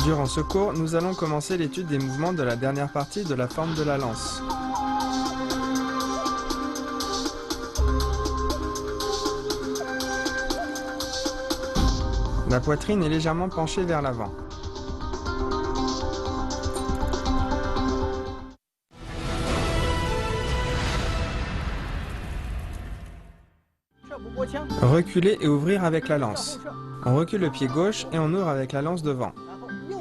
Durant ce cours, nous allons commencer l'étude des mouvements de la dernière partie de la forme de la lance. La poitrine est légèrement penchée vers l'avant. Reculer et ouvrir avec la lance. On recule le pied gauche et on ouvre avec la lance devant.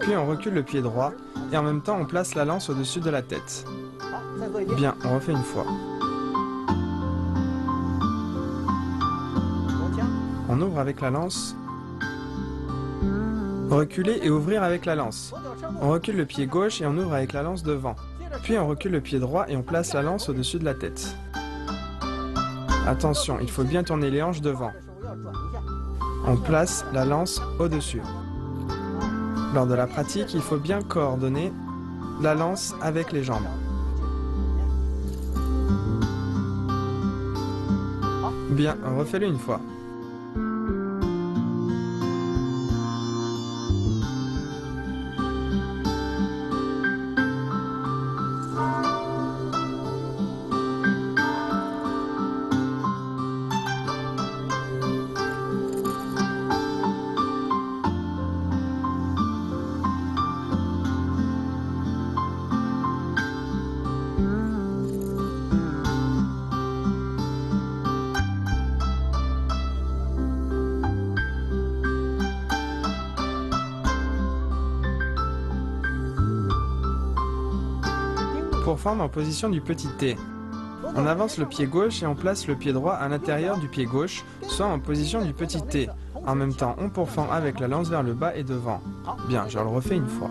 Puis on recule le pied droit et en même temps on place la lance au-dessus de la tête. Bien, on refait une fois. On ouvre avec la lance. Reculer et ouvrir avec la lance. On recule le pied gauche et on ouvre avec la lance devant. Puis on recule le pied droit et on place la lance au-dessus de la tête. Attention, il faut bien tourner les hanches devant. On place la lance au-dessus. Lors de la pratique, il faut bien coordonner la lance avec les jambes. Bien, refais-le une fois. Pour fendre en position du petit T. On avance le pied gauche et on place le pied droit à l'intérieur du pied gauche, soit en position du petit T. En même temps, on pourfend avec la lance vers le bas et devant. Bien, je le refais une fois.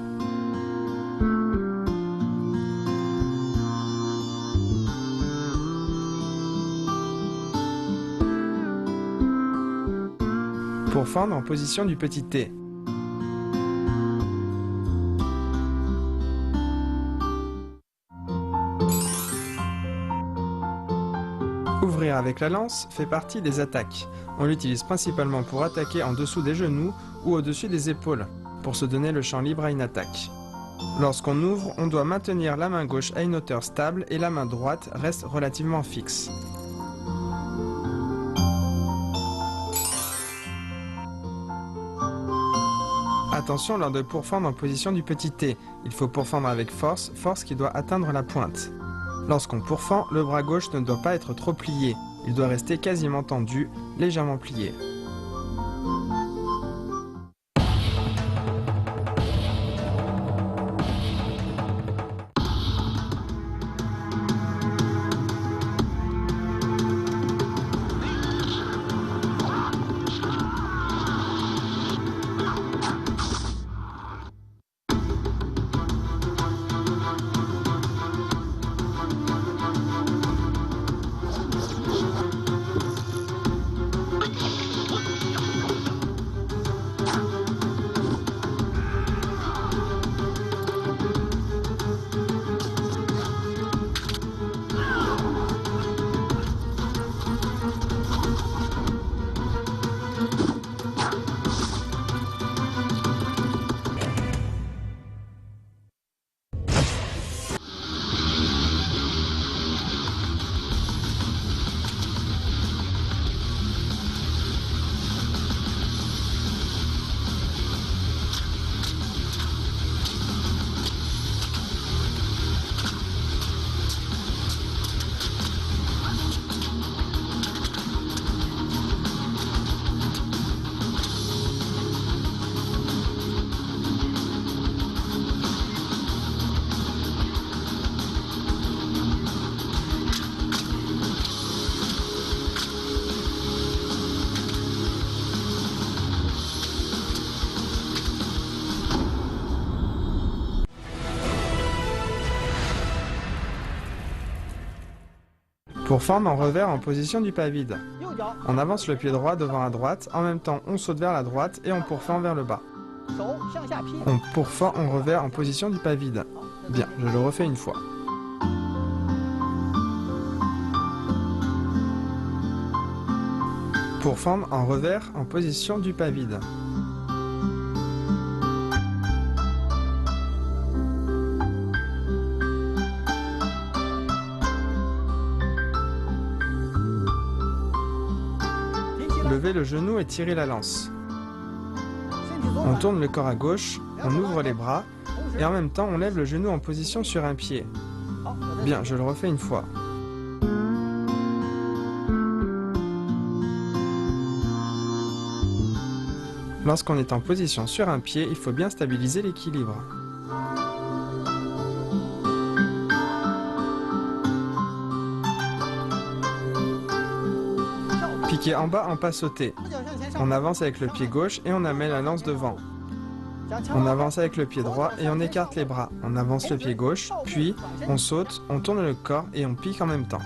Pour fendre en position du petit T. Ouvrir avec la lance fait partie des attaques. On l'utilise principalement pour attaquer en dessous des genoux ou au-dessus des épaules, pour se donner le champ libre à une attaque. Lorsqu'on ouvre, on doit maintenir la main gauche à une hauteur stable et la main droite reste relativement fixe. Attention lors de pourfendre en position du petit T. Il faut pourfendre avec force, force qui doit atteindre la pointe. Lorsqu'on pourfend, le bras gauche ne doit pas être trop plié. Il doit rester quasiment tendu, légèrement plié. Pour fendre en revers en position du pas vide. On avance le pied droit devant à droite, en même temps on saute vers la droite et on pourfend vers le bas. On pourfend en revers en position du pas vide. Bien, je le refais une fois. Pourfendre en revers en position du pas vide. lever le genou et tirer la lance. On tourne le corps à gauche, on ouvre les bras, et en même temps on lève le genou en position sur un pied. Bien, je le refais une fois. Lorsqu'on est en position sur un pied, il faut bien stabiliser l'équilibre. Piqué en bas en pas sauté. On avance avec le pied gauche et on amène la lance devant. On avance avec le pied droit et on écarte les bras. On avance le pied gauche, puis on saute, on tourne le corps et on pique en même temps.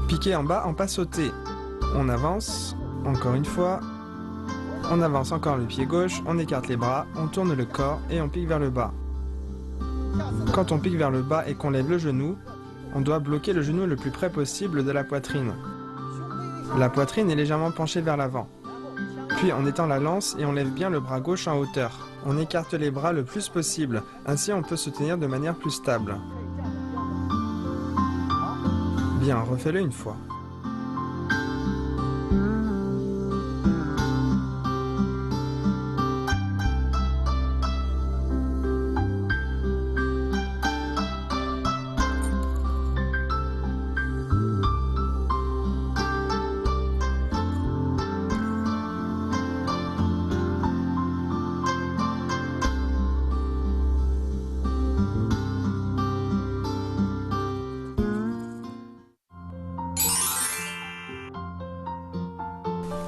Piqué en bas en pas sauté. On avance, encore une fois. On avance encore le pied gauche, on écarte les bras, on tourne le corps et on pique vers le bas. Quand on pique vers le bas et qu'on lève le genou, on doit bloquer le genou le plus près possible de la poitrine. La poitrine est légèrement penchée vers l'avant. Puis on étend la lance et on lève bien le bras gauche en hauteur. On écarte les bras le plus possible, ainsi on peut se tenir de manière plus stable. Bien, refais-le une fois.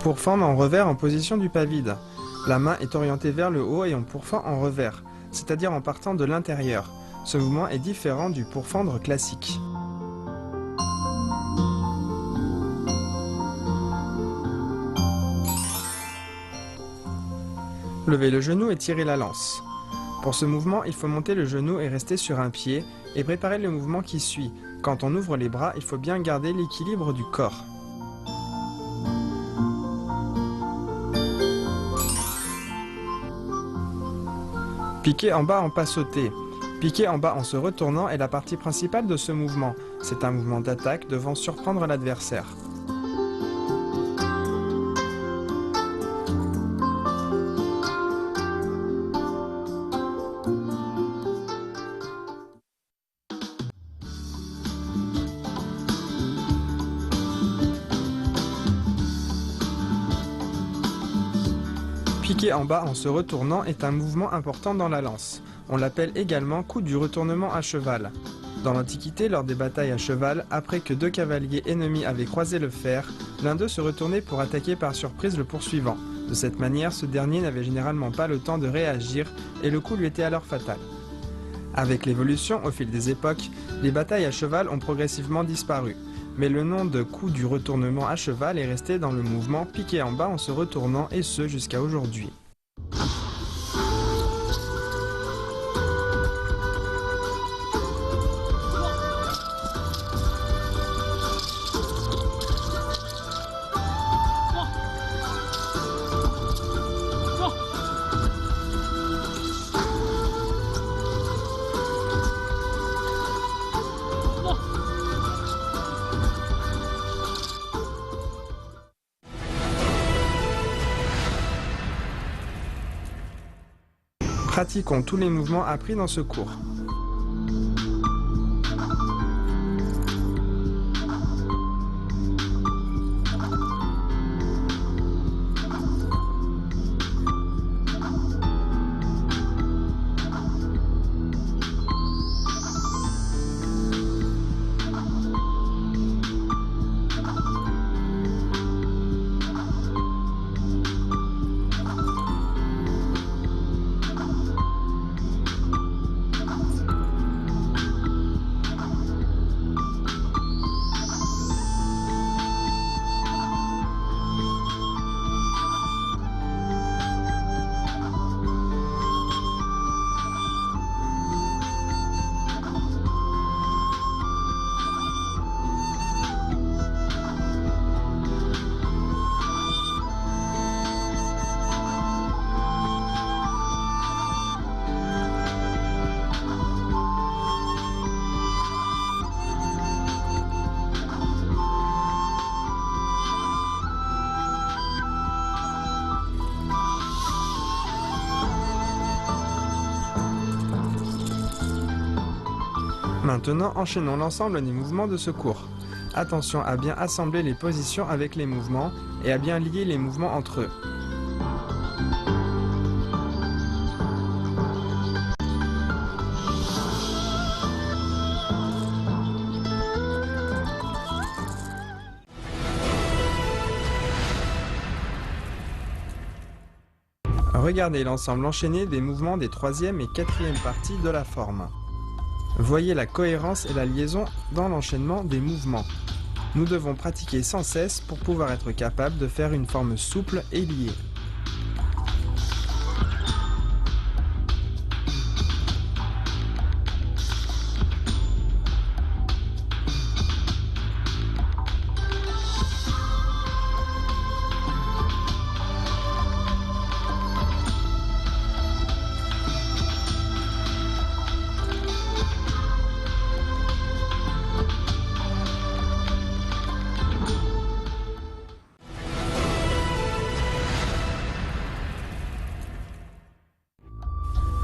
Pourfend en revers en position du pas vide. La main est orientée vers le haut et on pourfend en revers, c'est-à-dire en partant de l'intérieur. Ce mouvement est différent du pourfendre classique. Levez le genou et tirez la lance. Pour ce mouvement, il faut monter le genou et rester sur un pied et préparer le mouvement qui suit. Quand on ouvre les bras, il faut bien garder l'équilibre du corps. Piquer en bas en pas sauté. Piquer en bas en se retournant est la partie principale de ce mouvement. C'est un mouvement d'attaque devant surprendre l'adversaire. Piquer en bas en se retournant est un mouvement important dans la lance. On l'appelle également coup du retournement à cheval. Dans l'Antiquité, lors des batailles à cheval, après que deux cavaliers ennemis avaient croisé le fer, l'un d'eux se retournait pour attaquer par surprise le poursuivant. De cette manière, ce dernier n'avait généralement pas le temps de réagir et le coup lui était alors fatal. Avec l'évolution, au fil des époques, les batailles à cheval ont progressivement disparu. Mais le nom de coup du retournement à cheval est resté dans le mouvement piquer en bas en se retournant et ce jusqu'à aujourd'hui. Pratiquons tous les mouvements appris dans ce cours. Maintenant, enchaînons l'ensemble des mouvements de ce cours. Attention à bien assembler les positions avec les mouvements et à bien lier les mouvements entre eux. Regardez l'ensemble enchaîné des mouvements des troisième et quatrième parties de la forme. Voyez la cohérence et la liaison dans l'enchaînement des mouvements. Nous devons pratiquer sans cesse pour pouvoir être capable de faire une forme souple et liée.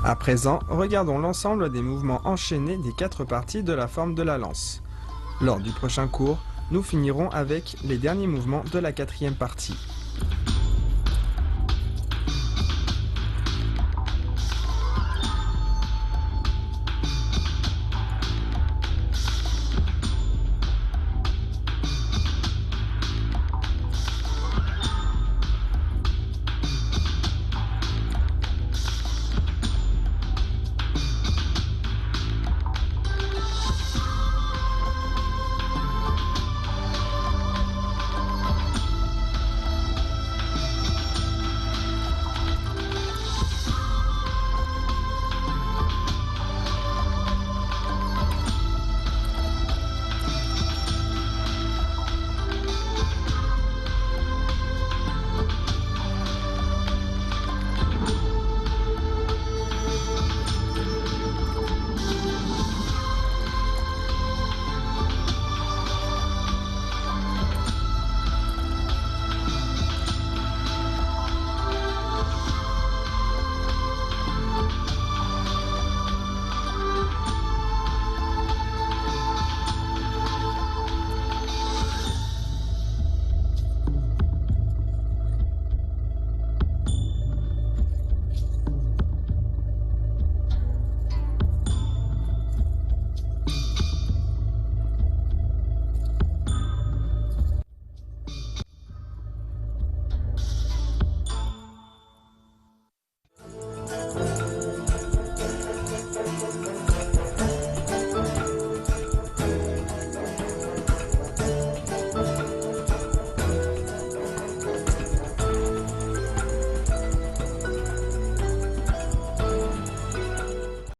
À présent, regardons l'ensemble des mouvements enchaînés des 4 parties de la forme de la lance. Lors du prochain cours, nous finirons avec les derniers mouvements de la 4e partie.